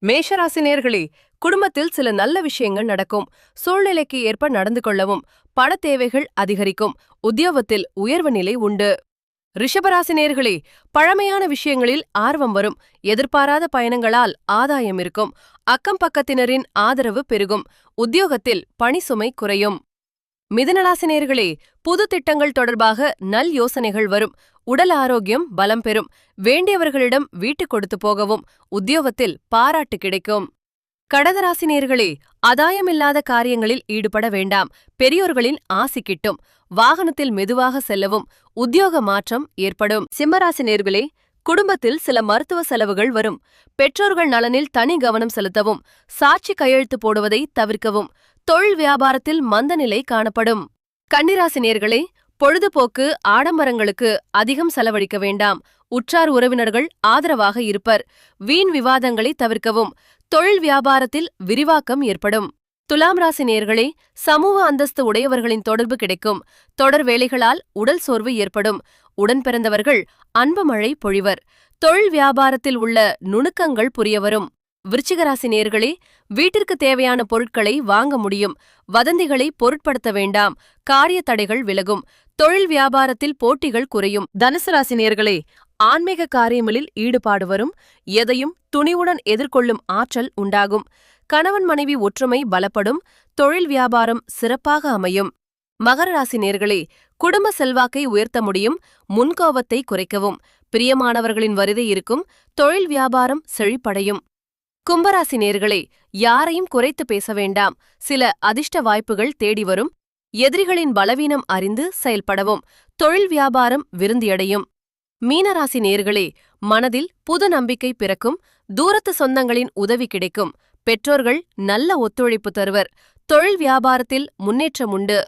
மேஷராசினியர்களே, குடும்பத்தில் சில நல்ல விஷயங்கள் நடக்கும். சூழ்நிலைக்கு ஏற்ப நடந்து கொள்ளவும். பண தேவைகள் அதிகரிக்கும். உத்தியோகத்தில் உயர்வு நிலை உண்டு. ரிஷபராசினியர்களே, பழமையான விஷயங்களில் ஆர்வம் வரும். எதிர்பாராத பயணங்களால் ஆதாயம் இருக்கும். அக்கம் பக்கத்தினரின் ஆதரவு பெருகும். உத்தியோகத்தில் பணி சுமை குறையும். மிதுனராசினியர்களே, புது திட்டங்கள் தொடர்பாக நல் யோசனைகள் வரும். உடல் ஆரோக்கியம் பலம் பெறும். வேண்டியவர்களிடம் வீட்டு கொடுத்து போகவும். உத்தியோகத்தில் பாராட்டு கிடைக்கும். கடகராசினியர்களே, ஆதாயமில்லாத காரியங்களில் ஈடுபட வேண்டாம். பெரியோர்களின் ஆசி கிட்டும். வாகனத்தில் மெதுவாக செல்லவும். உத்தியோக மாற்றம் ஏற்படும். சிம்மராசினியர்களே, குடும்பத்தில் சில மருத்துவ செலவுகள் வரும். பெற்றோர்கள் நலனில் தனி கவனம் செலுத்தவும். சாட்சி கையெழுத்து போடுவதை தவிர்க்கவும். தொழில் வியாபாரத்தில் மந்தநிலை காணப்படும். கன்னிராசினியர்களே, பொழுதுபோக்கு ஆடம்பரங்களுக்கு அதிகம் செலவழிக்க வேண்டாம். உற்றார் உறவினர்கள் ஆதரவாக இருப்பர். வீண் விவாதங்களை தவிர்க்கவும். தொழில் வியாபாரத்தில் விரிவாக்கம் ஏற்படும். துலாம் ராசி நேயர்களே, சமூக அந்தஸ்து உடையவர்களின் தொடர்பு கிடைக்கும். தொடர் வேலைகளால் உடல் சோர்வு ஏற்படும். உடன் பிறந்தவர்கள் அன்பு மழை பொழிவர். தொழில் வியாபாரத்தில் உள்ள நுணுக்கங்கள் புரியவரும். விருச்சிகராசி நேயர்களே, வீட்டிற்கு தேவையான பொருட்களை வாங்க முடியும். வதந்திகளை பொருட்படுத்த வேண்டாம். காரிய தடைகள் விலகும். தொழில் வியாபாரத்தில் போட்டிகள் குறையும். தனுசு ராசி நேயர்களே, ஆன்மீக காரியங்களில் ஈடுபாடு வரும். எதையும் துணிவுடன் எதிர்கொள்ளும் ஆற்றல் உண்டாகும். கணவன் மனைவி ஒற்றுமை பலப்படும். தொழில் வியாபாரம் சிறப்பாக அமையும். மகர ராசி நேயர்களே, குடும்ப செல்வாக்கை உயர்த்த முடியும். முன்கோபத்தை குறைக்கவும். பிரியமானவர்களின் வருகை இருக்கும். தொழில் வியாபாரம் செழிப்படையும். கும்பராசி நேயர்களே, யாரையும் குறைத்து பேச வேண்டாம். சில அதிர்ஷ்ட வாய்ப்புகள் தேடி வரும். எதிரிகளின் பலவீனம் அறிந்து செயல்படவும். தொழில் வியாபாரம் விருந்தியடையும். மீனராசி நேயர்களே, மனதில் புது நம்பிக்கை பிறக்கும். தூரத்து சொந்தங்களின் உதவி கிடைக்கும். பெற்றோர்கள் நல்ல ஒத்துழைப்பு தருவர். தொழில் வியாபாரத்தில் முன்னேற்றம் உண்டு.